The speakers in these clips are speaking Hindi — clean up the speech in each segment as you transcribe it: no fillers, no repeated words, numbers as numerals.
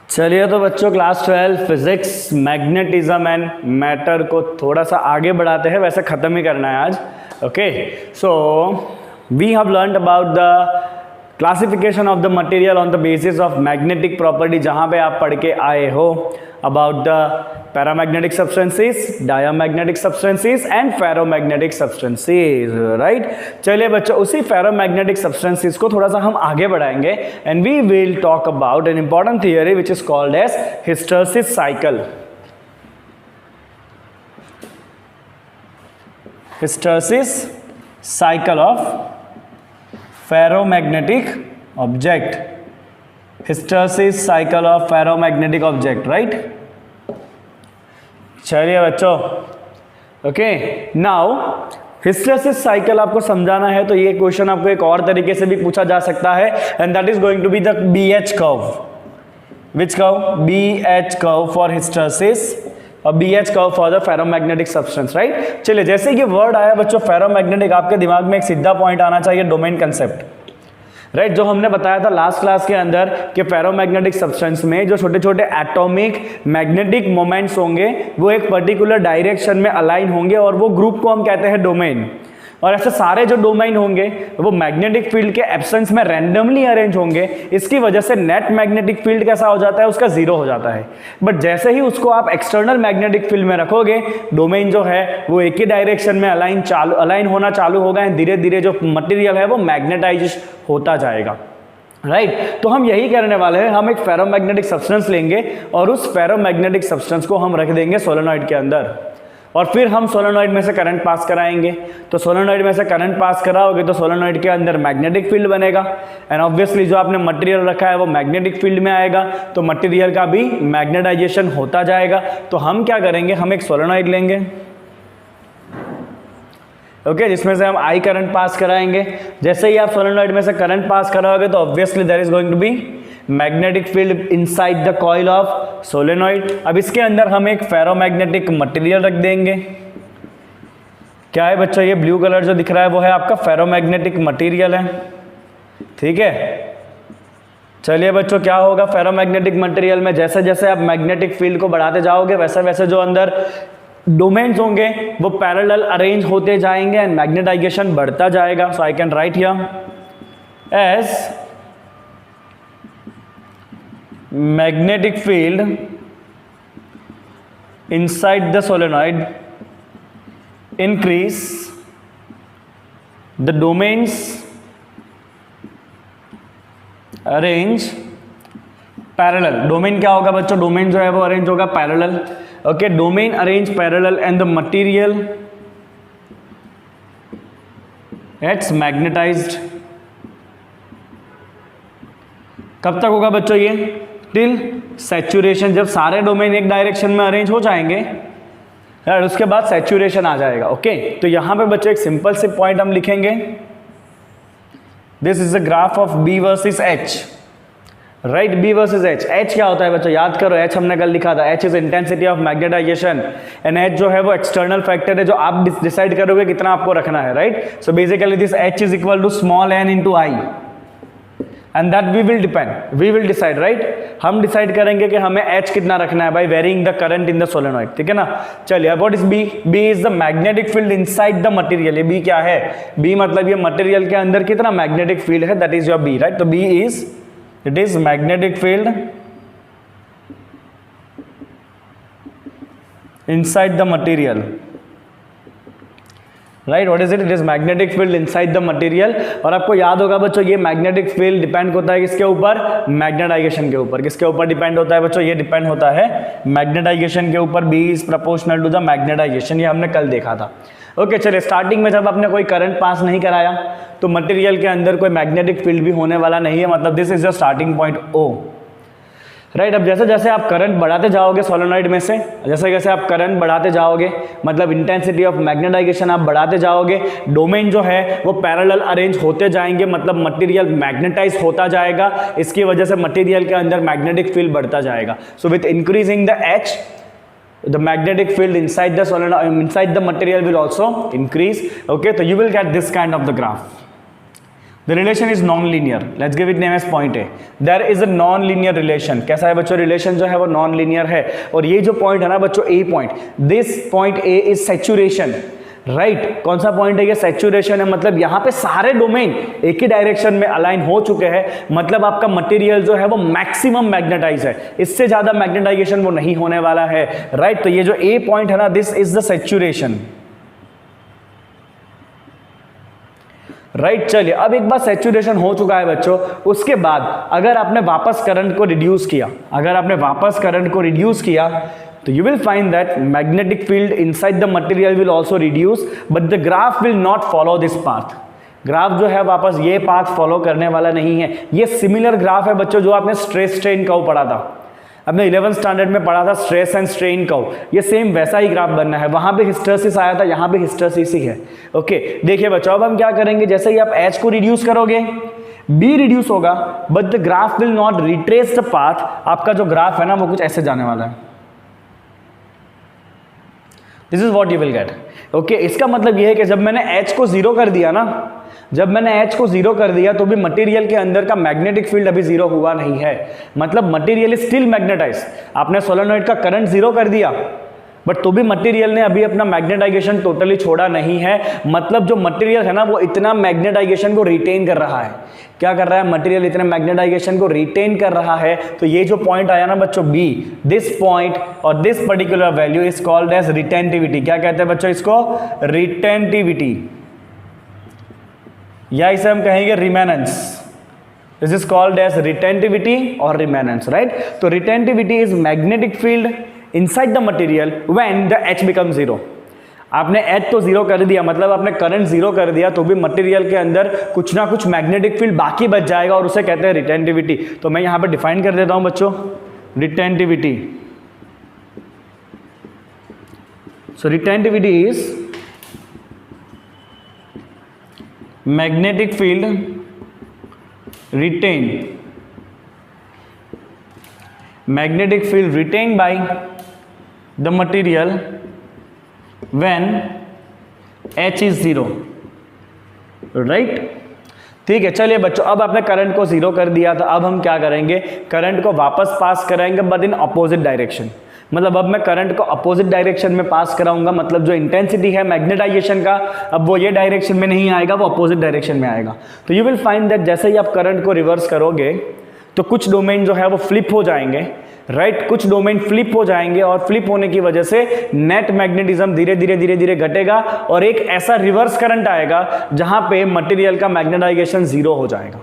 चलिए तो बच्चों class 12 physics magnetism and matter को थोड़ा सा आगे बढ़ाते हैं, वैसे ख़त्म ही करना है आज। Okay, so we have learned about the classification of the material on the basis of magnetic property, जहाँ पे आप पढ़ के आए हो about the paramagnetic substances, diamagnetic substances and ferromagnetic substances, right. चलिए बच्चों, उसी फेरोमैग्नेटिक सब्सटेंसेस को थोड़ा सा हम आगे बढ़ाएंगे and we will talk about an important theory which is called as hysteresis cycle. Hysteresis cycle of ferromagnetic object, hysteresis cycle of ferromagnetic object, right? चलिए बच्चों, ओके, नाउ हिस्टैरिसीस साइकिल आपको समझाना है तो ये क्वेश्चन आपको एक और तरीके से भी पूछा जा सकता है and that is going to be the BH curve. Which curve? BH curve for hysteresis और BH curve for the ferromagnetic substance, right. चलिए, जैसे कि वर्ड आया बच्चों फेरोमैग्नेटिक, आपके दिमाग में एक सीधा पॉइंट आना चाहिए, डोमेन कंसेप्ट, राइट। जो हमने बताया था लास्ट क्लास के अंदर कि फेरोमैग्नेटिक सब्सटेंस में जो छोटे छोटे एटॉमिक मैग्नेटिक मोमेंट्स होंगे वो एक पर्टिकुलर डायरेक्शन में अलाइन होंगे और वो ग्रुप को हम कहते हैं डोमेन। और ऐसे सारे जो डोमेन होंगे वो मैग्नेटिक फील्ड के एब्सेंस में रैंडमली अरेंज होंगे। इसकी वजह से नेट मैग्नेटिक फील्ड कैसा हो जाता है? उसका जीरो हो जाता है। बट जैसे ही उसको आप एक्सटर्नल मैग्नेटिक फील्ड में रखोगे, डोमेन जो है वो एक ही डायरेक्शन में अलाइन होना चालू होगा एंड धीरे धीरे जो मटेरियल है वो मैग्नेटाइज होता जाएगा, राइट। तो हम यही करने वाले हैं, हम एक फेरोमैग्नेटिक सब्सटेंस लेंगे और उस फेरोमैग्नेटिक सब्सटेंस को हम रख देंगे सोलेनॉइड के अंदर और फिर हम सोलेनॉइड में से करंट पास कराएंगे। तो सोलेनॉइड में से करंट पास कराओगे तो सोलेनॉइड के अंदर मैग्नेटिक फील्ड बनेगा एंड ऑब्वियसली जो आपने मटेरियल रखा है वो मैग्नेटिक फील्ड में आएगा, तो मटेरियल का भी मैग्नेटाइजेशन होता जाएगा। तो हम क्या करेंगे, हम एक सोलेनॉइड लेंगे, ओके, जिसमें से हम आई करंट पास कराएंगे। जैसे ही आप सोलेनॉइड में से करंट पास कराओगे तो obviously there is going to be magnetic field inside the coil of solenoid. अब इसके अंदर हम एक फेरोमैग्नेटिक मटेरियल रख देंगे। क्या है बच्चों? ये ब्लू कलर जो दिख रहा है वो है आपका फेरोमैग्नेटिक मटेरियल है, ठीक है। चलिए बच्चों, क्या होगा फेरोमैग्नेटिक मटेरियल में? जैसे जैसे आप मैग्नेटिक फील्ड को बढ़ाते जाओगे वैसे वैसे जो अंदर डोमेन्स होंगे वो पैरेलल अरेंज होते जाएंगे एंड मैग्नेटाइजेशन बढ़ता जाएगा। So I can write here as magnetic field inside the solenoid increase, the domains arrange parallel। Domain क्या होगा बच्चों? डोमेन जो है वो अरेंज होगा parallel, okay. Domain arrange parallel and the material gets magnetized। कब तक होगा बच्चों ये? Till saturation. जब सारे डोमेन एक डायरेक्शन में अरेंज हो जाएंगे और उसके बाद सैचुरेशन आ जाएगा, ओके। तो यहां पे बच्चों एक सिंपल से पॉइंट हम लिखेंगे, this is the graph of B versus H, right. B versus H। H क्या होता है बच्चों? याद करो, H हमने कल लिखा था, H is intensity of magnetization and H जो है वो एक्सटर्नल फैक्टर है जो आप डिसाइड करोगे कितना आपको रखना है, right. So basically this H is equal to small n into I and that we will decide, right. हम डिसाइड करेंगे कि हमें H कितना रखना है by varying the current in the solenoid, ठीक है ना। चलिए, what is B? B is the magnetic field inside the material. ये B क्या है? B मतलब ये मटेरियल के अंदर कितना मैग्नेटिक फील्ड है, that is your B, right. तो B is magnetic field inside the material, right. What is it? It is magnetic field inside the material. और आपको याद होगा बच्चों ये मैग्नेटिक फील्ड डिपेंड होता है किसके ऊपर? मैग्नेटाइजेशन के ऊपर। किसके ऊपर डिपेंड होता है बच्चों? ये डिपेंड होता है मैग्नेटाइजेशन के ऊपर। B is proportional to the magnetization, ये हमने कल देखा था, ओके। चलिए, स्टार्टिंग में जब आपने कोई करंट पास नहीं कराया तो मटेरियल के अंदर कोई मैग्नेटिक फील्ड भी होने वाला नहीं है, मतलब this is the starting point O, right. अब जैसे जैसे आप करंट बढ़ाते जाओगे सोलेनॉइड में से, जैसे जैसे आप करंट बढ़ाते जाओगे मतलब इंटेंसिटी ऑफ मैग्नेटाइजेशन आप बढ़ाते जाओगे, डोमेन जो है वो पैरेलल अरेंज होते जाएंगे, मतलब मटेरियल मैग्नेटाइज होता जाएगा। इसकी वजह से मटेरियल के अंदर मैग्नेटिक फील्ड बढ़ता जाएगा। So with increasing the H, the magnetic field inside the solenoid, inside the material will also increase, okay। So you will get this kind of the graph, the relation is non linear, let's give it name as point A, there is a non linear relation. कैसा है बच्चों, रिलेशन जो है वो नॉन लीनियर है। और ये जो पॉइंट है ना बच्चों, A point, this point A is saturation, right. कौन सा पॉइंट है ये, सैचुरेशन है। मतलब यहाँ पे सारे डोमेन एक ही डायरेक्शन में अलाइन हो चुके हैं, मतलब आपका मटेरियल जो है वो मैक्सिमम मैग्नेटाइज है, इससे ज्यादा मैग्नेटाइजेशन वो नहीं होने वाला है, राइट। तो ये जो ए पॉइंट है ना, this is the saturation, right. चलिए अब एक बार सैचुरेशन हो चुका है बच्चों, उसके बाद अगर आपने वापस करंट को रिड्यूस किया, अगर आपने वापस करंट को रिड्यूस किया, तो you will find that magnetic field inside the material will also reduce, but the graph will not follow this path. Graph जो है वापस ये पाथ फॉलो करने वाला नहीं है। ये सिमिलर ग्राफ है बच्चों जो आपने स्ट्रेस स्ट्रेन कर्व पढ़ा था, आपने 11th स्टैंडर्ड में पढ़ा था स्ट्रेस एंड स्ट्रेन कर्व, ये सेम वैसा ही ग्राफ बनना है। वहां पे हिस्टेरेसिस आया था, यहाँ पे हिस्टेरेसिस ही है। ओके देखिए बच्चों, अब हम क्या करेंगे, जैसे ही आप H को रिड्यूस करोगे B रिड्यूस होगा, but the graph will not retrace the path. आपका जो ग्राफ है ना वो कुछ ऐसे जाने वाला है, this is what you will gate. Okay, इसका मतलब यह है कि जब मैंने H को जीरो कर दिया ना, जब मैंने H को जीरो कर दिया तो भी मटेरियल के अंदर का मैग्नेटिक फील्ड अभी जीरो हुआ नहीं है, मतलब मटेरियल इज स्टिल मैग्नेटाइज। आपने सोलेनोइड का करंट जीरो कर दिया, बट तो भी मटेरियल ने अभी अपना मैग्नेटाइजेशन टोटली छोड़ा नहीं है। मतलब जो मटेरियल है ना वो इतना मैग्नेटाइजेशन को रिटेन कर रहा है। क्या कर रहा है, मटेरियल इतने मैग्नेटाइजेशन को रिटेन कर रहा है। तो ये जो पॉइंट आया ना बच्चों B, दिस पॉइंट और this particular value is called as retentivity. क्या कहते हैं बच्चों इसको, रिटेंटिविटी, या इसे हम कहेंगे remanence. This is called as retentivity और रिमेनेंस, राइट। तो retentivity is magnetic field inside the material when the H becomes zero। आपने H तो जीरो कर दिया, मतलब आपने करंट जीरो कर दिया, तो भी मटेरियल के अंदर कुछ ना कुछ मैग्नेटिक फील्ड बाकी बच जाएगा और उसे कहते हैं रिटेंटिविटी। तो मैं यहां पे डिफाइन कर देता हूं बच्चों, retentivity. So retentivity is magnetic field retain, magnetic field retained by the material when H is zero, right। ठीक है, चलिए बच्चों, अब आपने करंट को जीरो कर दिया था, अब हम क्या करेंगे, करंट को वापस पास कराएंगे बट इन अपोजिट डायरेक्शन। मतलब अब मैं करंट को अपोजिट डायरेक्शन में पास कराऊंगा, मतलब जो इंटेंसिटी है मैग्नेटाइजेशन का, अब वो ये डायरेक्शन में नहीं आएगा, वो अपोजिट डायरेक्शन में आएगा। तो यू विल फाइंड दैट जैसे ही आप करंट को रिवर्स करोगे तो कुछ डोमेन जो है वो फ्लिप हो जाएंगे, राइट। कुछ डोमेन फ्लिप हो जाएंगे और फ्लिप होने की वजह से नेट मैग्नेटिज्म धीरे धीरे घटेगा और एक ऐसा रिवर्स करंट आएगा जहां पे मटेरियल का मैग्नेटाइजेशन जीरो हो जाएगा,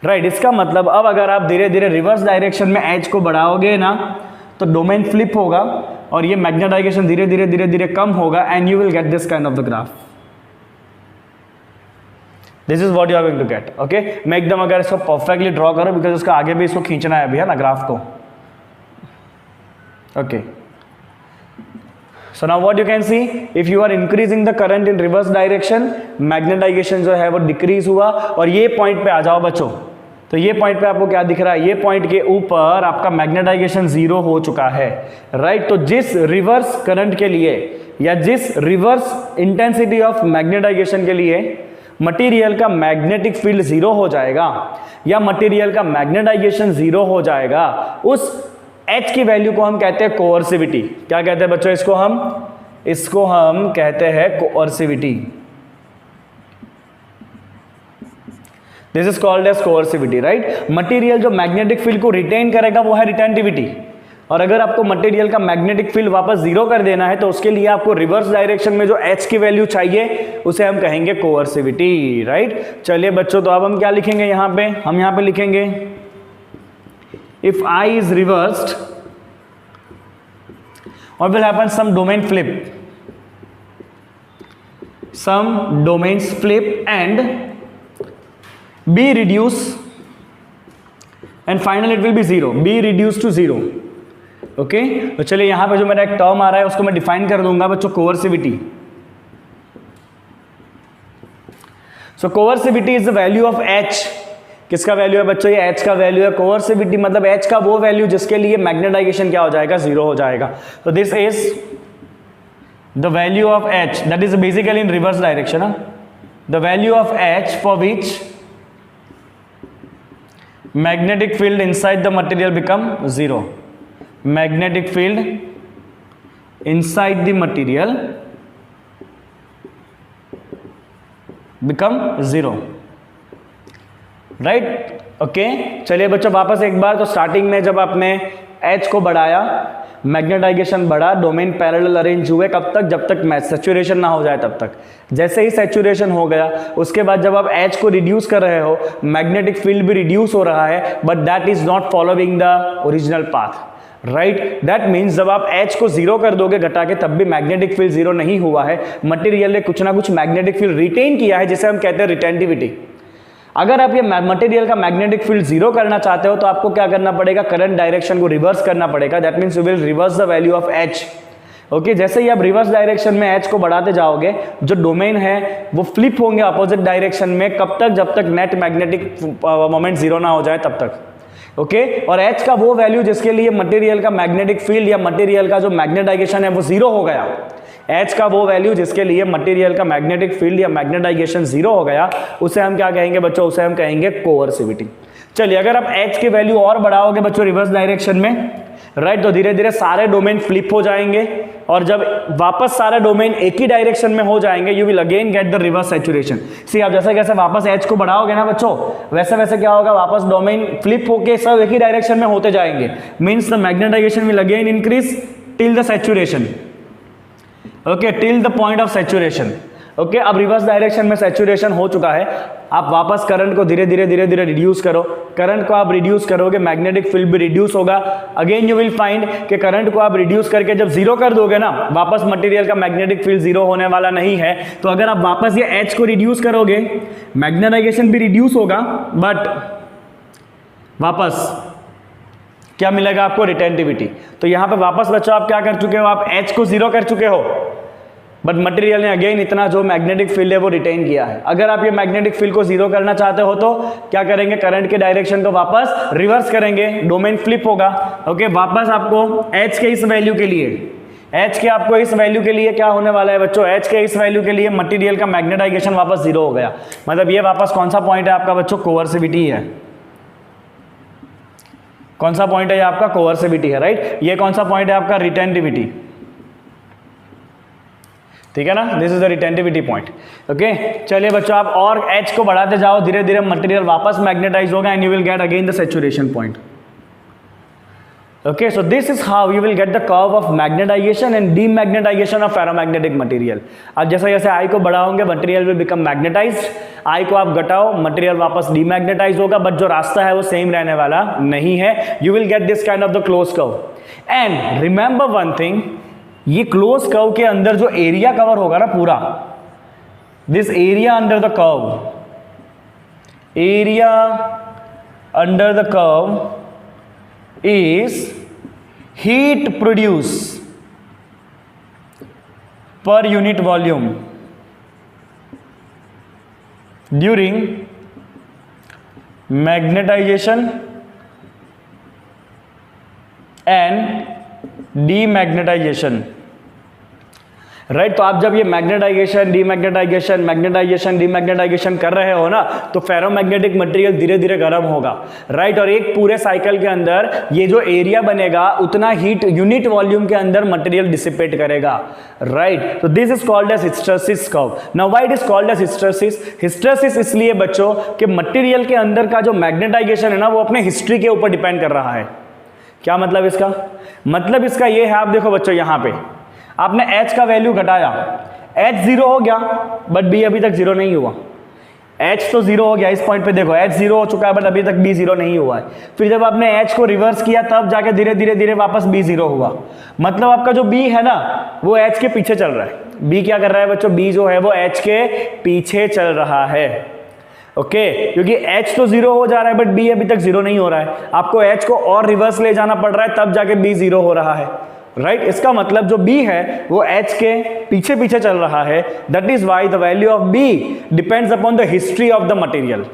राइट। इसका मतलब अब अगर आप धीरे धीरे रिवर्स डायरेक्शन में H को बढ़ाओगे ना तो डोमेन फ्लिप होगा और ये मैग्नेटाइजेशन धीरे धीरे कम होगा and you will get this kind of the graph. This is what you are going to get. Okay, मैं एकदम अगर इसको परफेक्टली ड्रॉ करूं, बिकॉज उसका आगे भी इसको खींचना है अभी, है ना, ग्राफ को। Okay, so now what you can see, if you are increasing the current in reverse direction, magnetization जो है वो डिक्रीज हुआ। और ये पॉइंट पे आ जाओ बच्चों, तो ये पॉइंट पे आपको क्या दिख रहा है, ये पॉइंट के ऊपर आपका मैग्नेटाइजेशन जीरो हो चुका है, राइट। तो जिस रिवर्स करंट के लिए या जिस रिवर्स इंटेंसिटी ऑफ मैग्नेटाइजेशन के लिए मटेरियल का मैग्नेटिक फील्ड जीरो हो जाएगा या मटेरियल का मैग्नेटाइजेशन जीरो हो जाएगा, उस H की वैल्यू को हम कहते हैं कोअर्सिविटी। क्या कहते हैं बच्चों इसको हम कहते हैं coercivity. This is called as coercivity, right. Material जो मैग्नेटिक फील्ड को रिटेन करेगा वो है रिटेंटिविटी, और अगर आपको मटेरियल का मैग्नेटिक फील्ड वापस जीरो कर देना है तो उसके लिए आपको रिवर्स डायरेक्शन में जो H की वैल्यू चाहिए उसे हम कहेंगे कोअर्सिविटी, राइट। चलिए बच्चों, तो अब हम क्या लिखेंगे यहाँ पे, हम यहाँ पे लिखेंगे if I is reversed what will happen, some domain flip, some domains flip and B reduce and finally it will be zero, B reduced to zero। Okay, तो चलिए यहां पे जो मेरा एक टर्म आ रहा है उसको मैं डिफाइन कर दूंगा बच्चों, coercivity. So coercivity is the value of H। किसका वैल्यू है बच्चों, ये H का वैल्यू है। कोअर्सिविटी मतलब H का वो वैल्यू जिसके लिए मैग्नेटाइजेशन क्या हो जाएगा, जीरो हो जाएगा। तो this is the value of H, that is basically in reverse direction, the value of H for which magnetic field inside the material become zero. Magnetic field inside the material become zero. Right, okay. चलिए बच्चों वापस एक बार, तो स्टार्टिंग में जब आपने H को बढ़ाया, मैग्नेटाइजेशन बढ़ा, डोमेन पैरेलल अरेंज हुए, कब तक? जब तक सैचुरेशन ना हो जाए तब तक। जैसे ही सैचुरेशन हो गया उसके बाद जब आप H को रिड्यूस कर रहे हो, मैग्नेटिक फील्ड भी रिड्यूस हो रहा है, but that is not following the original path, right. That means जब आप H को जीरो कर दोगे घटा के, तब भी मैग्नेटिक फील्ड जीरो नहीं हुआ है, मटेरियल ने कुछ ना कुछ मैग्नेटिक फील्ड रिटेन किया है, जिसे हम कहते हैं रिटेंटिविटी। अगर आप ये मटेरियल का मैग्नेटिक फील्ड जीरो करना चाहते हो तो आपको क्या करना पड़ेगा? करंट डायरेक्शन को रिवर्स करना पड़ेगा। That means you will reverse the value of H। Okay, जैसे ही आप रिवर्स डायरेक्शन में H को बढ़ाते जाओगे, जो डोमेन है वो फ्लिप होंगे अपोजिट डायरेक्शन में। कब तक? जब तक नेट मैग्नेटिक मोमेंट जीरो ना हो जाए तब तक। ओके, और H का वो वैल्यू जिसके लिए मटेरियल का मैग्नेटिक फील्ड या मटेरियल का जो मैग्नेटाइजेशन है वो जीरो हो गया, H का वो वैल्यू जिसके लिए मटेरियल का मैग्नेटिक फील्ड या मैग्नेटाइजेशन जीरो हो गया, उसे हम क्या कहेंगे बच्चों? उसे हम कहेंगे कोअर्सिविटी। चलिए, अगर आप H की वैल्यू और बढ़ाओगे बच्चों रिवर्स डायरेक्शन में, राइट, तो धीरे धीरे सारे डोमेन फ्लिप हो जाएंगे, और जब वापस सारे डोमेन एक ही डायरेक्शन में हो जाएंगे, you will again get the reverse saturation. See, आप जैसे कैसे वापस H को बढ़ाओगे ना बच्चों, वैसे वैसे क्या होगा? वापस डोमेन फ्लिप होके सब एक ही डायरेक्शन में होते जाएंगे। Means the magnetization will again increase till the saturation. Okay, till the point of saturation. Okay, अब रिवर्स डायरेक्शन में सैचुरेशन हो चुका है, आप वापस करंट को धीरे धीरे रिड्यूस करो। करंट को आप रिड्यूस करोगे, मैग्नेटिक फील्ड भी रिड्यूस होगा। अगेन यू विल फाइंड कि करंट को आप रिड्यूस करके जब जीरो कर दोगे ना, वापस मटेरियल का मैग्नेटिक फील्ड जीरो होने वाला नहीं है। तो अगर आप वापस ये H को रिड्यूस करोगे, मैग्नेटाइजेशन भी रिड्यूस होगा, बट वापस क्या मिलेगा आपको? रिटेंटिविटी। तो यहां पे वापस बच्चों आप क्या कर चुके हो? आप H को जीरो कर चुके हो, बट मटेरियल ने अगेन इतना जो मैग्नेटिक फील्ड है वो रिटेन किया है। अगर आप ये मैग्नेटिक फील्ड को जीरो करना चाहते हो तो क्या करेंगे? करंट के डायरेक्शन को वापस रिवर्स करेंगे, डोमेन फ्लिप होगा। ओके, वापस आपको H के इस वैल्यू के लिए, H के आपको इस वैल्यू के लिए क्या होने वाला है बच्चों? H के इस वैल्यू के लिए मटेरियल का मैग्नेटाइजेशन वापस जीरो हो गया। मतलब ये वापस कौन सा पॉइंट है आपका बच्चों? कोअर्सिविटी है। कौन सा पॉइंट है ये आपका? कोअर्सिविटी है, राइट। ये कौन सा पॉइंट है आपका? रिटेंटिविटी। ठीक है ना, this is the retentivity point. Okay, चलिए बच्चों आप और H को बढ़ाते जाओ, धीरे धीरे मटेरियल वापस मैग्नेटाइज होगा and you will gate again the saturation point. Okay, so this is how you will get the curve of magnetization and demagnetization of ferromagnetic material. अब जैसे जैसे I को बढ़ाओगे material will become magnetized, I को आप घटाओ मटेरियल वापस डीमैग्नेटाइज होगा, बट जो रास्ता है वो सेम रहने वाला नहीं है। You will get this kind of the closed curve. And remember one thing, ये क्लोज कर्व के अंदर जो एरिया कवर होगा ना पूरा, this area under the curve, area under the curve is heat produced per unit volume during magnetization and demagnetization, right. तो आप जब ये मैग्नेटाइजेशन डीमैग्नेटाइजेशन मैग्नेटाइजेशन डीमैग्नेटाइजेशन कर रहे हो ना, तो फेरोमैग्नेटिक मटेरियल धीरे धीरे गर्म होगा, राइट। और एक पूरे साइकिल के अंदर ये जो एरिया बनेगा उतना हीट यूनिट वॉल्यूम के अंदर मटेरियल डिसिपेट करेगा, राइट। तो this is called as hysteresis curve. Now why it is called as hysteresis? Hysteresis इसलिए बच्चों कि मटेरियल के अंदर का जो मैग्नेटाइजेशन है ना वो अपने हिस्ट्री के ऊपर डिपेंड कर रहा है। क्या मतलब इसका? मतलब इसका ये है, आप देखो बच्चों यहां पे आपने H का वैल्यू घटाया, H जीरो हो गया बट B अभी तक जीरो नहीं हुआ। H तो जीरो हो गया, इस पॉइंट पे देखो H जीरो हो चुका है बट अभी तक B जीरो नहीं हुआ है। फिर जब आपने H को रिवर्स किया तब जाके धीरे धीरे धीरे वापस B जीरो हुआ। मतलब आपका जो B है ना वो H के पीछे चल रहा है। B क्या कर रहा है बच्चों? B जो है वो H के पीछे चल रहा है, ओके क्योंकि H तो जीरो हो जा रहा है बट B अभी तक जीरो नहीं हो रहा है। आपको H को और रिवर्स ले जाना पड़ रहा है तब जाके B जीरो हो रहा है, राइट। इसका मतलब जो B है वो H के पीछे पीछे चल रहा है। That is why the value of B depends upon the history of the material,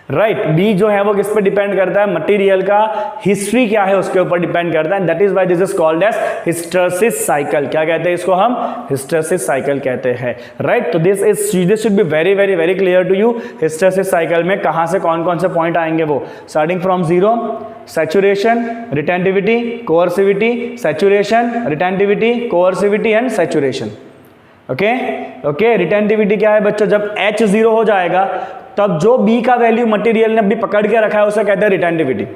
right B जो है वो किस पे डिपेंड करता है, मटेरियल का हिस्ट्री क्या है उसके ऊपर डिपेंड करता है, that is why this is called as hysteresis cycle. क्या कहते हैं इसको हम, हिस्टरेसिस साइकिल कहते हैं, राइट। तो this should be very very very clear to you. Hysteresis cycle में कहां से कौन कौन से पॉइंट आएंगे, वो starting from zero, saturation, retentivity, coercivity, saturation, retentivity, coercivity and saturation. Okay retentivity क्या है बच्चों, जब H 0 हो जाएगा तब जो B का वैल्यू मटेरियल ने अभी पकड़ के रखा है उसे कहते हैं रिटेंटिविटी,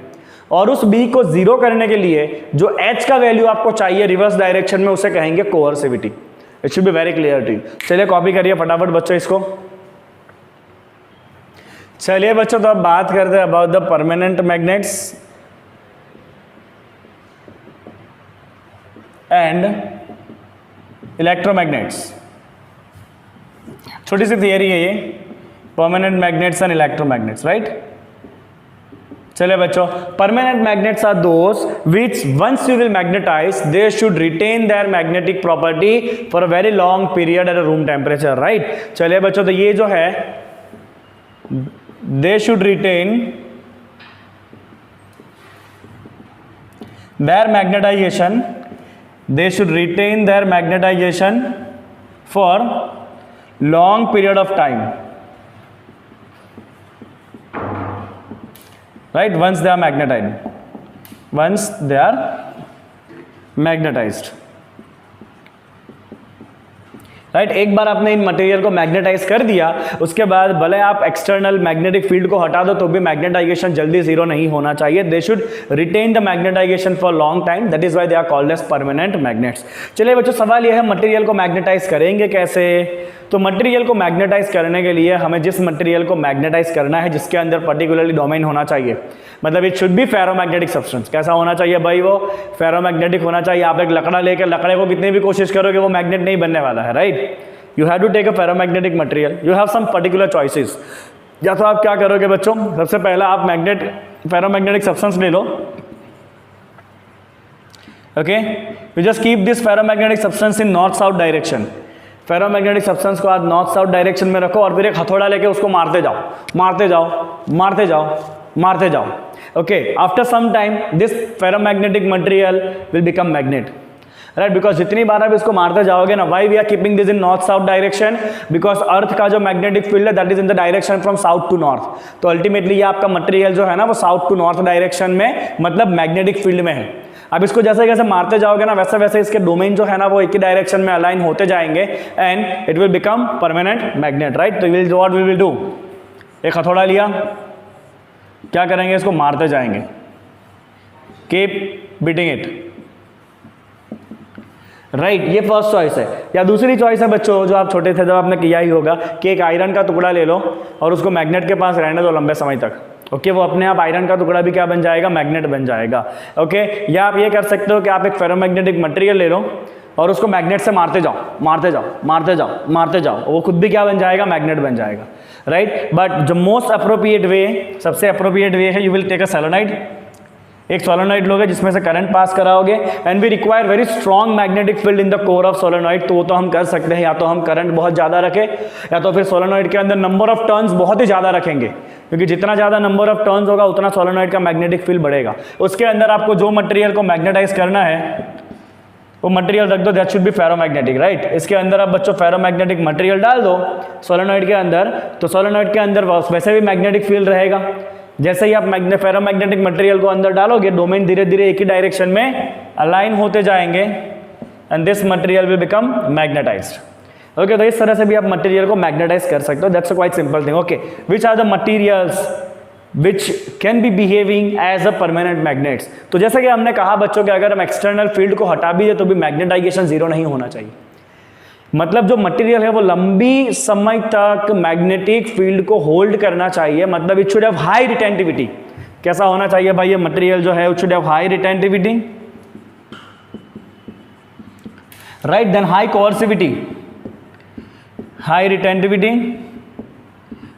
और उस B को 0 करने के लिए जो H का वैल्यू आपको चाहिए रिवर्स डायरेक्शन में उसे कहेंगे coercivity. It should be very clear to you. चलिए कॉपी करिए फटाफट बच्चों इसको। चलिए बच्चों तो अब बात करते हैं about the permanent magnets and electromagnets. छोटी सी थियरी है ये, permanent magnets and electromagnets, right. चलिए बच्चों, permanent magnets are those which once you will magnetize they should retain their magnetic property for a very long period at a room temperature, right. चलिए बच्चों तो ये जो है they should retain their magnetization, they should retain their magnetization for long period of time, right, once they are magnetized, right. एक बार आपने इन मटेरियल को मैग्नेटाइज कर दिया उसके बाद भले आप एक्सटर्नल मैग्नेटिक फील्ड को हटा दो तो भी मैग्नेटाइजेशन जल्दी जीरो नहीं होना चाहिए। They should retain the magnetization for long time, that is why they are called as permanent magnets. चलिए बच्चों सवाल यह है मटेरियल को मैग्नेटाइज करेंगे कैसे। तो मटेरियल को मैग्नेटाइज करने के लिए हमें जिस मटेरियल को मैग्नेटाइज करना है जिसके अंदर पर्टिकुलरली डोमेन होना चाहिए, मतलब it should B ferromagnetic substance. कैसा होना चाहिए भाई, वो फेरोमैग्नेटिक होना चाहिए। आप एक लकड़ा लेकर लकड़े को कितनी भी कोशिश करोगे वो मैग्नेट नहीं बनने वाला है, right. You have to take a ferromagnetic material, you have some particular choices. या तो आप क्या करोगे बच्चों, सबसे पहला आप फेरोमैग्नेटिक सब्सटेंस ले लो, okay. You just keep this ferromagnetic substance in north south direction. Ferromagnetic substance को आज नॉर्थ साउथ डायरेक्शन में रखो और फिर एक हथौड़ा लेके उसको मारते जाओ, मारते जाओ, मारते जाओ, मारते जाओ, okay. After some time this ferromagnetic material will become magnet, right, because जितनी बार आप इसको मारते जाओगे ना, why we are keeping this in north south direction, because earth का जो मैग्नेटिक फील्ड है that is in the direction from south to north. तो अल्टीमेटली ये आपका मटेरियल जो है ना वो साउथ टू नॉर्थ डायरेक्शन में मतलब मैग्नेटिक फील्ड में है। अब इसको जैसे जैसे मारते जाओगे ना वैसे वैसे इसके डोमेन जो है ना वो एक ही डायरेक्शन में अलाइन होते जाएंगे and it will become permanent magnet, right. तो व्हाट वी विल डू, एक हथौड़ा लिया, क्या करेंगे, इसको मारते जाएंगे, कीप बीटिंग इट, राइट। ये फर्स्ट चॉइस है। या दूसरी चॉइस है बच्चों जो आप छोटे थे जब आपने किया ही होगा कि एक आयरन का टुकड़ा ले लो और उसको मैग्नेट के पास रहने दो लंबे समय तक, ओके। वो अपने आप आयरन का टुकड़ा भी क्या बन जाएगा, मैग्नेट बन जाएगा, ओके। या आप ये कर सकते हो कि आप एक फेरोमैग्नेटिक मटेरियल ले लो और उसको मैग्नेट से मारते जाओ, मारते जाओ, मारते जाओ, मारते जाओ, वो खुद भी क्या बन जाएगा, मैग्नेट बन जाएगा, राइट। बट जो मोस्ट अप्रोप्रिएट वे, सबसे अप्रोप्रिएट वे है, you will take a solenoid. एक सोलेनॉइड लोगे जिसमें से करंट पास कराओगे and we require very strong magnetic field in the core of solenoid. तो वो तो हम कर सकते हैं, या तो हम करंट बहुत ज़्यादा रखें या तो फिर सोलेनॉइड के अंदर नंबर ऑफ टर्न्स बहुत ही ज़्यादा रखेंगे, क्योंकि जितना ज़्यादा नंबर ऑफ टर्न्स होगा उतना सोलेनॉइड का मैग्नेटिक फील्ड बढ़ेगा। उसके अंदर आपको जो मटेरियल को मैग्नेटाइज करना है वो मटेरियल रख दो, that should be ferromagnetic, right. इसके अंदर आप बच्चों फेरोमैग्नेटिक मटेरियल डाल दो सोलेनॉइड के अंदर, तो सोलेनॉइड के अंदर वैसे भी मैग्नेटिक फील्ड रहेगा। जैसे ही आप फेरोमैग्नेटिक मटेरियल को अंदर डालोगे डोमेन धीरे धीरे एक ही डायरेक्शन में अलाइन होते जाएंगे and this material will become magnetised, okay. तो इस तरह से भी आप मटेरियल को मैग्नेटाइज कर सकते हो, that's a quite simple thing, okay. Which are the materials which can be behaving as a permanent magnets. तो जैसे कि हमने कहा बच्चों कि अगर हम एक्सटर्नल फील्ड को हटा भी दे तो भी मैग्नेटाइजेशन जीरो नहीं होना चाहिए। मतलब जो मटेरियल है वो लंबी समय तक मैग्नेटिक फील्ड को होल्ड करना चाहिए, मतलब it should have high retentivity. कैसा होना चाहिए भाई ये मटेरियल जो है, it should have high retentivity, right. Then high coercivity, high retentivity,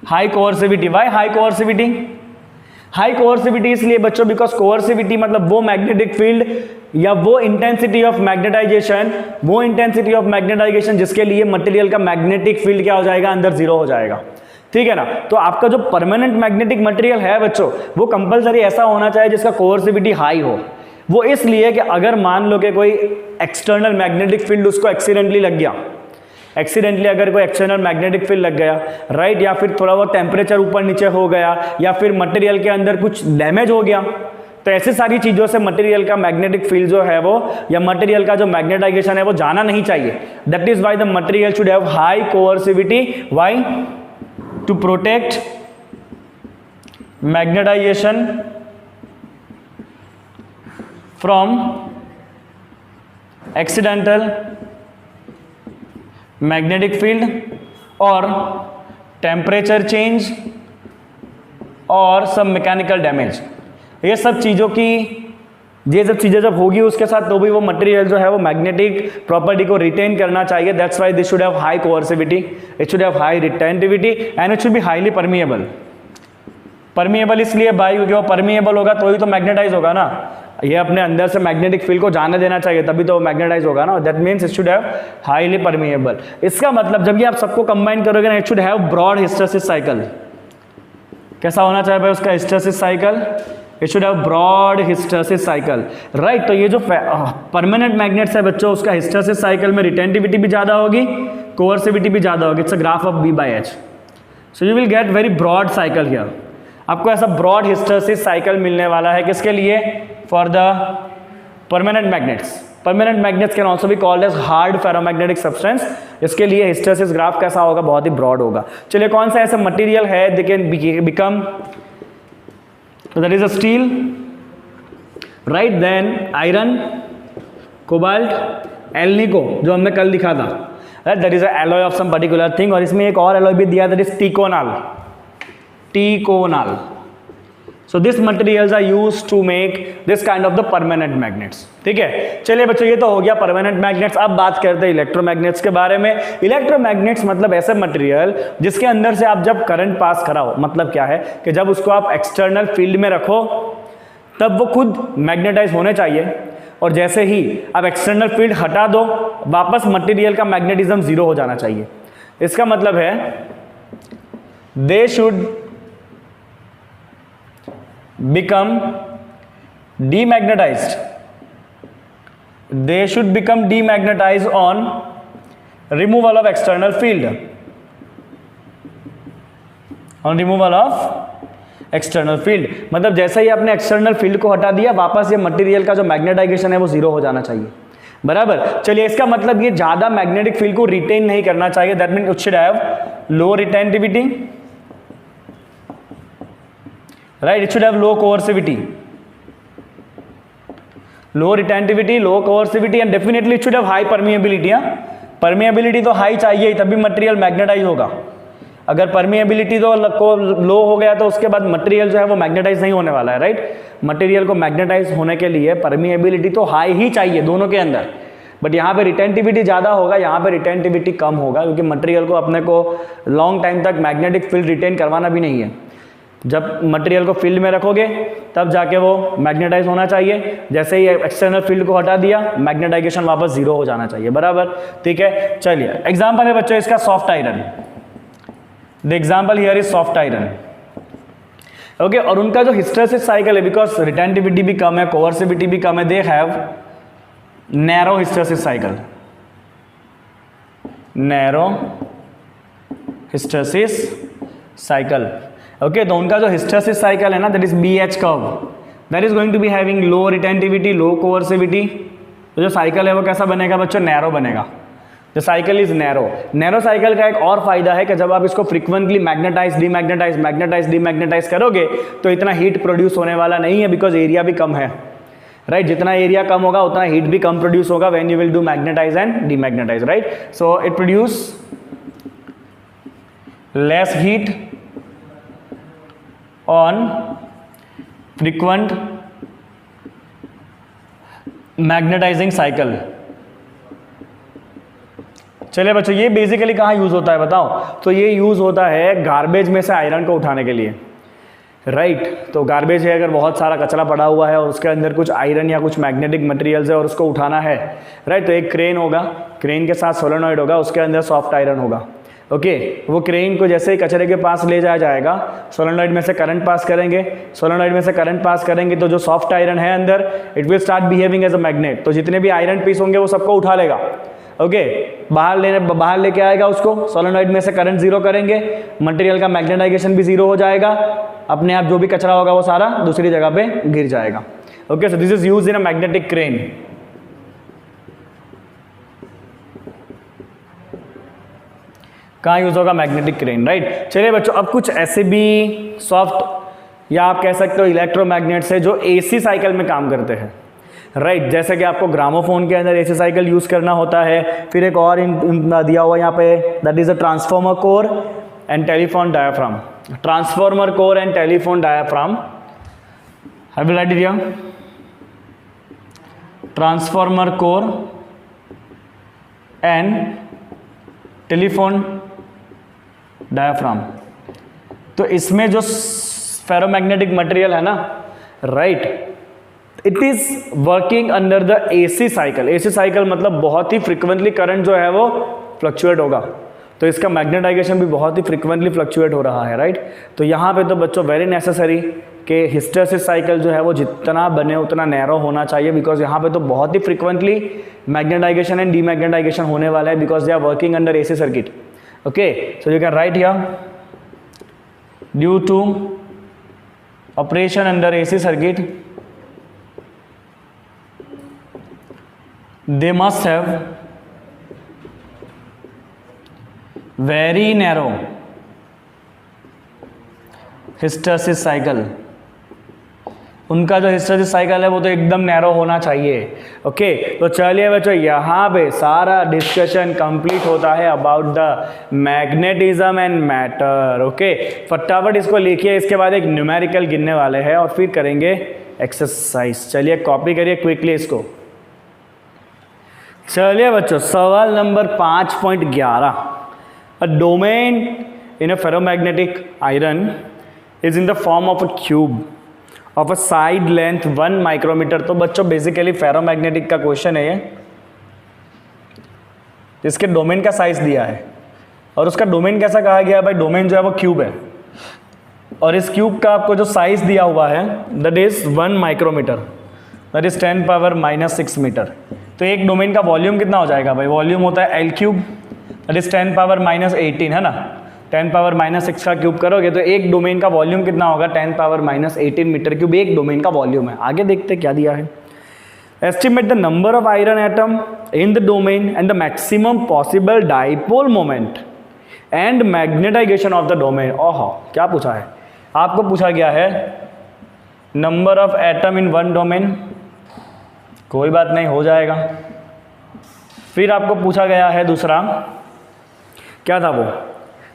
high coercivity. Why high coercivity? High coercivity इसलिए बच्चों बिकॉज कोअर्सिविटी मतलब वो मैग्नेटिक फील्ड या वो इंटेंसिटी ऑफ मैग्नेटाइजेशन जिसके लिए मटेरियल का मैग्नेटिक फील्ड क्या हो जाएगा, अंदर जीरो हो जाएगा। ठीक है ना। तो आपका जो परमानेंट मैग्नेटिक मटेरियल है बच्चों, वो कंपलसरी ऐसा होना चाहिए जिसका कोर्सिविटी हाई हो। वो इसलिए कि अगर मान लो कि कोई एक्सटर्नल मैग्नेटिक फील्ड उसको एक्सीडेंटली लग गया, एक्सीडेंटली अगर कोई एक्सटर्नल मैग्नेटिक फील्ड लग गया, राइट, या फिर थोड़ा बहुत टेम्परेचर ऊपर नीचे हो गया, या फिर मटेरियल के अंदर कुछ डैमेज हो गया, तो ऐसी सारी चीज़ों से मटेरियल का मैग्नेटिक फील्ड जो है वो, या मटेरियल का जो मैग्नेटाइजेशन है वो जाना नहीं चाहिए। That is why the material should have high coercivity. Why? To protect magnetization from accidental magnetic field और टेम्परेचर चेंज और सब मैकेनिकल डैमेज। ये सब चीज़ों की, ये सब चीज़ें जब होगी उसके साथ, तो भी वो मटेरियल जो है वो मैग्नेटिक प्रॉपर्टी को रिटेन करना चाहिए। That's why this should have high coercivity, it should have high retentivity and it should be highly permeable. Permeable इसलिए भाई क्योंकि वो परमिएबल होगा तो ही तो मैग्नेटाइज होगा ना, ये अपने अंदर से मैग्नेटिक फील्ड को जाने देना चाहिए, तभी तो मैग्नेटाइज होगा ना। That means it should have highly permeable. इसका मतलब जब ये आप सबको कंबाइन करोगे ना, it should have broad hysteresis cycle. कैसा होना चाहिए भाई उसका hysteresis cycle? It should have broad hysteresis cycle, right. तो ये जो परमानेंट मैग्नेट्स है बच्चों, उसका हिस्टैरिसीस साइकिल में रिटेंटिविटी भी ज़्यादा होगी, कोअर्सिविटी भी ज़्यादा होगी। It's a graph of B/H। So you will get very broad cycle here. आपको ऐसा ब्रॉड हिस्टैरिसीस साइकिल मिलने वाला है, किसके लिए? For the permanent magnets. Permanent magnets can also be called as hard ferromagnetic substance. इसके लिए हिस्टैरिसीस ग्राफ कैसा होगा? बहुत ही ब्रॉड होगा। चलिए, कौन सा ऐसा मटेरियल है they can become, so that is a steel, right? Then iron, cobalt, alnico जो हमने कल लिखा था, right? That is a alloy of some particular thing। और इसमें एक और alloy भी दिया, that is ticonal, ticonal। So this materials are used to make this kind of the permanent magnets। ठीक है, चलिए बच्चों, ये तो हो गया परमानेंट मैग्नेट्स। अब बात करते हैं इलेक्ट्रोमैग्नेट्स के बारे में। इलेक्ट्रोमैग्नेट्स मतलब ऐसे मटेरियल जिसके अंदर से आप जब करंट पास कराओ, मतलब क्या है कि जब उसको आप एक्सटर्नल फील्ड में रखो तब वो खुद मैग्नेटाइज होने चाहिए, और जैसे ही आप एक्सटर्नल फील्ड हटा दो वापस मटेरियल का मैग्नेटिज्म जीरो हो जाना चाहिए। इसका मतलब है they should become demagnetized, they should become demagnetized on removal of external field, on removal of external field। मतलब जैसे ही आपने एक्सटर्नल फील्ड को हटा दिया, वापस ये मटेरियल का जो मैग्नेटाइजेशन है वो जीरो हो जाना चाहिए, बराबर। चलिए, इसका मतलब ये ज्यादा मैग्नेटिक फील्ड को रिटेन नहीं करना चाहिए। That mean it should have low retentivity, right? It should have low coercivity, low retentivity, low coercivity and definitely it should have high permeability। Permeability तो हाई चाहिए, तभी मटेरियल मैग्नेटाइज होगा। अगर परमिएबिलिटी तो लो हो गया तो उसके बाद मटेरियल जो है वो मैग्नेटाइज नहीं होने वाला है, राइट। मटेरियल को मैग्नेटाइज होने के लिए परमिएबिलिटी तो हाई ही चाहिए दोनों के अंदर, बट यहाँ पे रिटेंटिविटी ज़्यादा होगा, यहाँ पे रिटेंटिविटी कम होगा, क्योंकि मटेरियल को अपने को लॉन्ग टाइम तक मैग्नेटिक फील्ड रिटेन करवाना भी नहीं है। जब मटेरियल को फील्ड में रखोगे तब जाके वो मैग्नेटाइज होना चाहिए, जैसे ही एक्सटर्नल फील्ड को हटा दिया मैग्नेटाइजेशन वापस जीरो हो जाना चाहिए, बराबर। ठीक है, चलिए एग्जांपल है बच्चों इसका soft iron. The example here is soft iron, okay. और उनका जो हिस्टैरिसीस साइकिल है, बिकॉज रिटेंटिविटी भी कम है, कोअर्सिविटी भी कम है, they have narrow hysteresis cycle, narrow hysteresis cycle, okay. तो उनका जो हिस्टैरिसीस साइकिल है ना, that is BH curve, that is going to be having low retentivity, low coercivity. तो जो साइकिल है वो कैसा बनेगा बच्चों? नैरो बनेगा। The cycle is narrow. Narrow cycle का एक और फायदा है कि जब आप इसको frequently magnetize demagnetize magnetize demagnetize करोगे तो इतना हीट प्रोड्यूस होने वाला नहीं है, बिकॉज एरिया भी कम है, राइट। जितना एरिया कम होगा उतना हीट भी कम प्रोड्यूस होगा when you will do magnetize and demagnetize, right. So it produce less heat on frequent magnetizing cycle। चलिए बच्चों, ये बेसिकली कहाँ यूज होता है बताओ? तो ये यूज होता है गार्बेज में से आयरन को उठाने के लिए, राइट। तो गार्बेज है, अगर बहुत सारा कचरा पड़ा हुआ है और उसके अंदर कुछ आयरन या कुछ मैग्नेटिक मटेरियल्स है और उसको उठाना है, राइट। तो एक क्रेन होगा, क्रेन के साथ सोलेनॉइड होगा, उसके अंदर सॉफ्ट आयरन होगा, ओके वो क्रेन को जैसे ही कचरे के पास ले जाया जाएगा, सोलेनॉइड में से करंट पास करेंगे, सोलेनॉइड में से करंट पास करेंगे तो जो सॉफ्ट आयरन है अंदर, it will start behaving as a magnet. तो जितने भी आयरन पीस होंगे वो सबको उठा लेगा। ओके बाहर लेके आएगा उसको, सोलेनॉइड में से करंट जीरो करेंगे, मटेरियल का मैग्नेटाइजेशन भी जीरो हो जाएगा, अपने आप जो भी कचरा होगा वो सारा दूसरी जगह पे गिर जाएगा। Okay so this is used in a magnetic crane. कहाँ यूज होगा? Magnetic crane, right. चलिए बच्चों, अब कुछ ऐसे भी सॉफ्ट या आप कह सकते हो इलेक्ट्रोमैग्नेट्स है जो एसी साइकिल में काम करते हैं, राइट। जैसे कि आपको ग्रामोफोन के अंदर एसी साइकिल यूज करना होता है। फिर एक और दिया हुआ यहाँ पे, that is a transformer core and telephone diaphragm. Transformer core and telephone diaphragm, I will write it here. Transformer core and telephone diaphragm. तो इसमें जो फेरोमैग्नेटिक मटेरियल है ना, right, it is working under the AC cycle. AC cycle मतलब बहुत ही फ्रिक्वेंटली करंट जो है वो फ्लक्चुएट होगा, तो इसका मैग्नेटाइजेशन भी बहुत ही फ्रिक्वेंटली फ्लक्चुएट हो रहा है, राइट। तो यहाँ पे तो बच्चों वेरी नेसेसरी कि हिस्टेरेसिस साइकिल जो है वो जितना बने उतना नैरो होना चाहिए, बिकॉज यहाँ पे तो बहुत ही फ्रिक्वेंटली मैग्नेटाइजेशन एंड डीमैग्नेटाइजेशन होने वाला है, because they are working under AC circuit. Okay so you can write here, due to operation under AC circuit they must have very narrow hysteresis cycle। उनका जो हिस्टेरेसिस साइकिल है वो तो एकदम नैरो होना चाहिए। ओके तो चलिए बच्चों, यहाँ पे सारा डिस्कशन कंप्लीट होता है about the magnetism and matter. Okay फटाफट इसको लिखिए, इसके बाद एक न्यूमेरिकल गिनने वाले हैं और फिर करेंगे एक्सरसाइज। चलिए कॉपी करिए क्विकली इसको। चलिए बच्चों, सवाल नंबर 5.11, a domain in a ferromagnetic iron is in the form of a cube of a side length 1 micrometer. तो बच्चों बेसिकली फेरोमैग्नेटिक का क्वेश्चन है ये, इसके डोमेन का साइज दिया है और उसका डोमेन कैसा कहा गया है भाई? डोमेन जो है वो क्यूब है और इस क्यूब का आपको जो साइज दिया हुआ है that is 1 micrometer, that is 10⁻⁻⁶ meter. तो एक डोमेन का वॉल्यूम कितना हो जाएगा भाई? वॉल्यूम होता है L क्यूब, दैट इज 10⁻⁻18 है ना। 10⁻⁻6 का क्यूब करोगे तो एक डोमेन का वॉल्यूम कितना होगा? 10⁻⁻18 मीटर क्यूब एक डोमेन का वॉल्यूम है। आगे देखते क्या दिया है। Estimate the number of iron atom in the domain and the maximum possible dipole moment and magnetisation of the domain. ओहो क्या पूछा है आपको? पूछा गया है number of atom in one domain, कोई बात नहीं हो जाएगा। फिर आपको पूछा गया है दूसरा, क्या था वो?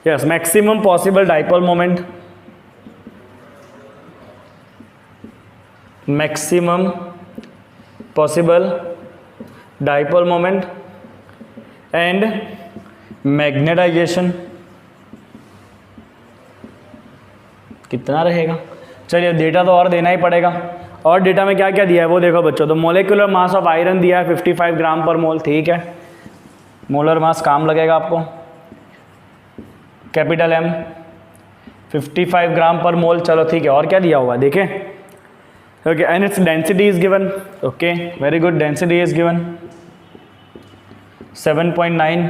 Yes, maximum possible dipole moment, maximum possible dipole moment and magnetisation कितना रहेगा? चलिए डेटा तो और देना ही पड़ेगा। और डेटा में क्या क्या दिया है वो देखो बच्चों। तो मोलिकुलर मास ऑफ आयरन दिया है 55 ग्राम पर मोल, ठीक है, मोलर मास काम लगेगा आपको, कैपिटल M 55 ग्राम पर मोल। चलो ठीक है, और क्या दिया हुआ देखें। Okay and it's density is given. Okay very good, density is given 7.9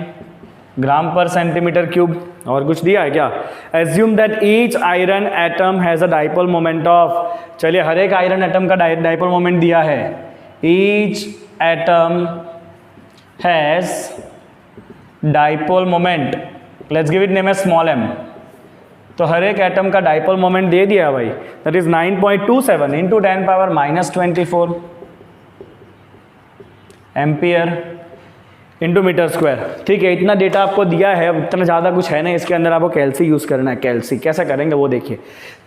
gram per centimetre cube. और कुछ दिया है क्या? Assume that each iron atom has a dipole moment of, चलिए हर एक आयरन एटम का डाइपोल मोमेंट दिया है। Each atom has dipole moment, let's give it name as small m। तो हर एक एटम का डाइपोल मोमेंट दे दिया भाई, that is 9.27 into 10⁻⁻24 ampere into metre square. ठीक है, इतना डेटा आपको दिया है, इतना ज़्यादा कुछ है नहीं इसके अंदर, आपको कैल्सी यूज़ करना है। कैल्सी कैसे करेंगे वो देखिए।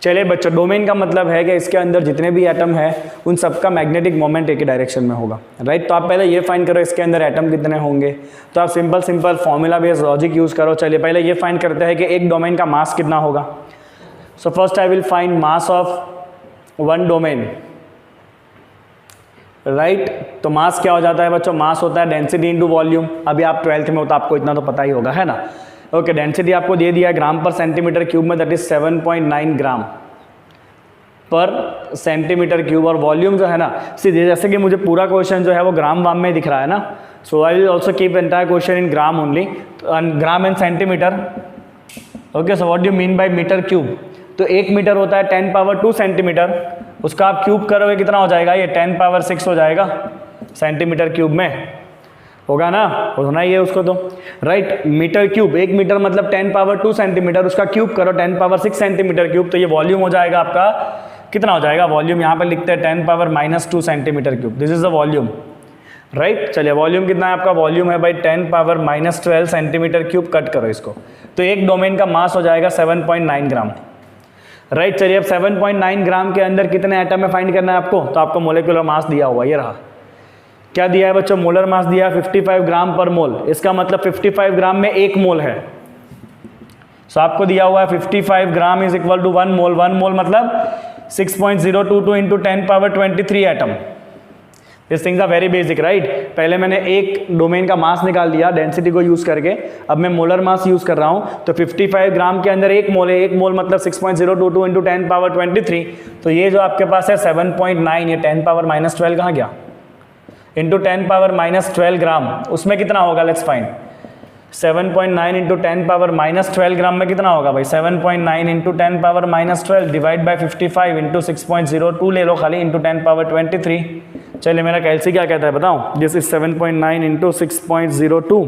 चलिए बच्चों, डोमेन का मतलब है कि इसके अंदर जितने भी एटम है उन सबका मैग्नेटिक मोमेंट एक ही डायरेक्शन में होगा, राइट। तो आप पहले ये फाइंड करो इसके अंदर एटम कितने होंगे। तो आप simple formula based logic use करो। चलिए पहले ये फाइंड करते हैं कि एक डोमेन का मास कितना होगा। So first I will find mass of one domain, right. तो मास क्या हो जाता है बच्चों? मास होता है डेंसिटी इंटू वॉल्यूम। अभी आप 12th में हो तो आपको इतना तो पता ही होगा, है ना। ओके, डेंसिटी आपको दे दिया है ग्राम पर सेंटीमीटर क्यूब में, that is 7.9 gram per centimetre cube. और वॉल्यूम जो है ना, सीधे जैसे कि मुझे पूरा क्वेश्चन जो है वो ग्राम वाम में दिख रहा है ना, so I will also keep entire question in gram only, gram and centimetre. Okay, so what do you mean by metre cube? तो 1 मीटर होता है 10 पावर 2 सेंटीमीटर, उसका आप क्यूब करोगे कितना हो जाएगा? ये 10 पावर 6 हो जाएगा सेंटीमीटर क्यूब में, होगा ना, होना ही है उसको तो, राइट। मीटर क्यूब, 1 मीटर मतलब 10 पावर 2 सेंटीमीटर, उसका क्यूब करो 10 पावर 6 सेंटीमीटर क्यूब, तो ये वॉल्यूम हो जाएगा आपका, कितना हो जाएगा वॉल्यूम? यहाँ पे लिखते हैं 10 power -2 centimetre cube, this is the volume, right. चलिए वॉल्यूम कितना है आपका? वॉल्यूम है भाई 10 पावर -12 सेंटीमीटर क्यूब, कट करो इसको, तो एक डोमेन का मास हो जाएगा 7.9 ग्राम, राइट। चलिए अब 7.9 ग्राम के अंदर कितने एटम में फाइंड करना है आपको? तो आपको मोलिकुलर मास दिया हुआ, ये रहा, क्या दिया है बच्चों? मोलर मास दिया है 55 ग्राम पर मोल, इसका मतलब 55 ग्राम में 1 मोल है, सो आपको दिया हुआ है 55 gram is equal to 1 mole, 1 mole मतलब 6.022 into 10 power 23 atom. This things are very basic, right. पहले मैंने एक डोमेन का मास निकाल दिया डेंसिटी को यूज करके, अब मैं मोलर मास यूज कर रहा हूं, तो 55 ग्राम के अंदर 1 मोल है, 1 मोल मतलब 6.022 इंटू 10 पावर 23, तो ये जो आपके पास है 7.9, ये 10 पावर -12 कहाँ गया? इंटू 10 पावर -12 ग्राम, उसमें कितना होगा? लेट्स फाइंड 7.9 इंटू 10 पावर -12 ग्राम में कितना होगा भाई? 7.9 into 10 power -12 divide by 55 into 6.02 ले लो खाली, इंटू 10 पावर 23। चलिए मेरा कैलसी क्या कहता है बताऊं? This is 7.9 into 6.02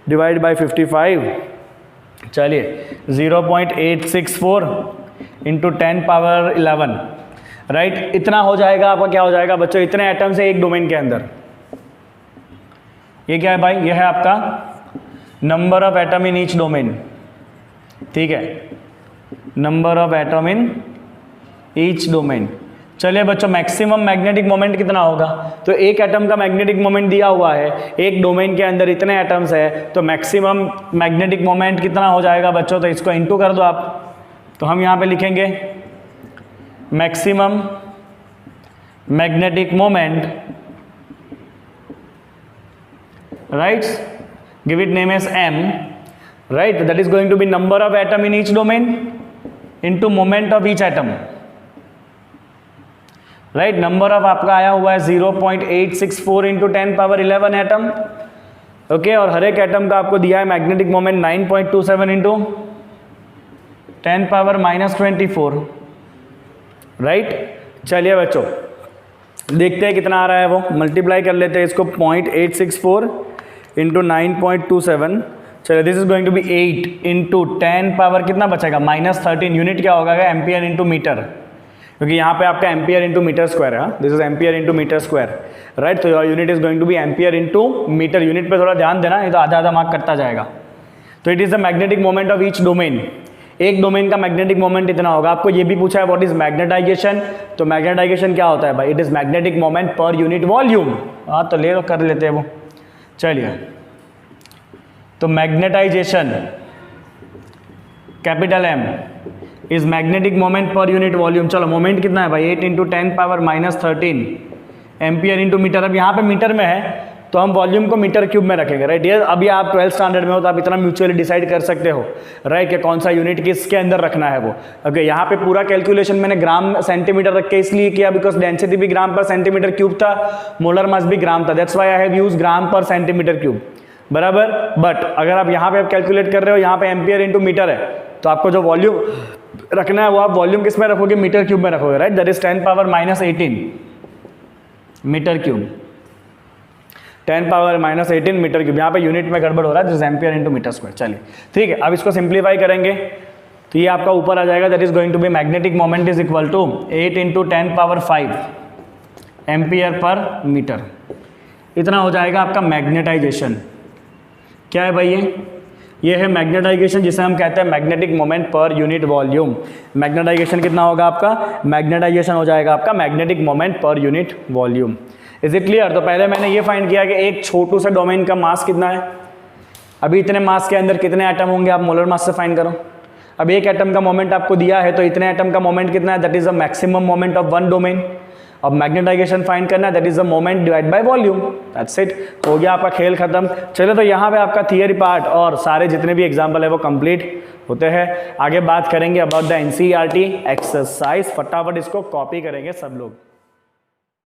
divide by 55, चलिए 0.864 इंटू 10 पावर 11, राइट। इतना हो जाएगा आपका, क्या हो जाएगा बच्चों? इतने एटम्स है एक डोमेन के अंदर, ये क्या है भाई? ये है आपका number of atom in each domain, ठीक है, number of atom in each domain. चलिए बच्चों मैक्सिमम मैग्नेटिक मोमेंट कितना होगा? तो एक एटम का मैग्नेटिक मोमेंट दिया हुआ है, एक डोमेन के अंदर इतने एटम्स है, तो मैक्सिमम मैग्नेटिक मोमेंट कितना हो जाएगा बच्चों? तो इसको इंटू कर दो आप, तो हम यहाँ पे लिखेंगे maximum magnetic moment, right, give it name as m, right, that is going to be number of atom in each domain into moment of each atom, right। number of आपका आया हुआ है 0.864 into 10 पावर 11 एटम, ओके, और हर एक एटम का आपको दिया है magnetic moment 9.27 into 10 power -24, right. चलिए बच्चों देखते हैं कितना आ रहा है, वो मल्टीप्लाई कर लेते हैं इसको, 0.864 इंटू 9.27, चलिए this is going to be 8 into 10 power कितना बचेगा? -13, यूनिट क्या होगा? एम्पियर इंटू मीटर, क्योंकि यहाँ पे आपका एम्पियर इंटू मीटर स्क्वायर है, this is ampere into metre square, right. तो your unit is going to be ampere into metre, unit पे थोड़ा ध्यान देना, ये तो आधा आधा मार्क करता जाएगा। तो it is the magnetic moment of each domain, एक डोमेन का मैग्नेटिक मोमेंट इतना होगा। आपको ये भी पूछा है व्हाट इज मैग्नेटाइजेशन, तो मैग्नेटाइजेशन क्या होता है भाई? It is magnetic moment per unit volume, हाँ तो ले लो, कर लेते हैं वो। चलिए तो magnetisation capital M is magnetic moment per unit volume. चलो मोमेंट कितना है भाई? 8 into 10 power -13 ampere into metre. अब यहाँ पे मीटर में है तो हम वॉल्यूम को मीटर क्यूब में रखेंगे, राइट। ये अभी आप 12th स्टैंडर्ड में हो तो आप इतना म्यूचुअली डिसाइड कर सकते हो, राइट, कि कौन सा यूनिट किसके अंदर रखना है वो। ओके, यहाँ पे पूरा कैलकुलेशन मैंने ग्राम सेंटीमीटर रख के इसलिए किया बिकॉज डेंसिटी भी ग्राम पर सेंटीमीटर क्यूब था, मोलर मास भी ग्राम था, that's why I have used gram per centimetre cube, बराबर। बट अगर आप यहाँ पे आप कैलकुलेट कर रहे हो, यहाँ पे एम्पियर इंटू मीटर है, तो आपको जो वॉल्यूम रखना है वो आप वॉल्यूम किस में रखोगे? मीटर क्यूब में रखोगे, right. That is 10 power -18 metre cube, 10 power -18 metre cube. यहाँ पे यूनिट में गड़बड़ हो रहा है, जिस एम्पियर इंटू मीटर स्क्वायर। चलिए ठीक है, अब इसको सिंप्लीफाई करेंगे तो ये आपका ऊपर आ जाएगा, that is going to be magnetic moment is equal to 8 into 10 power 5 ampere per metre. इतना हो जाएगा आपका मैग्नेटाइजेशन। क्या है भाई? ये है मैग्नेटाइजेशन, जिसे हम कहते हैं magnetic moment per unit volume. Magnetisation कितना होगा आपका? मैग्नेटाइजेशन हो जाएगा आपका magnetic moment per unit volume. Is it clear? तो पहले मैंने ये फाइंड किया कि एक छोटू से डोमेन का मास कितना है। अभी इतने मास के अंदर कितने एटम होंगे, आप मोलर मास से फाइंड करो। अब एक एटम का मोमेंट आपको दिया है तो इतने एटम का मोमेंट कितना है? That is the maximum moment of one domain. अब मैग्नेटाइजेशन फाइंड करना है, that is the moment divide by volume, that's it, हो गया आपका खेल खत्म। चलो तो यहाँ पे आपका थियरी पार्ट और सारे जितने भी एग्जाम्पल है वो कंप्लीट होते हैं। आगे बात करेंगे अबाउट द एनसीईआरटी एक्सरसाइज, फटाफट इसको कॉपी करेंगे सब लोग।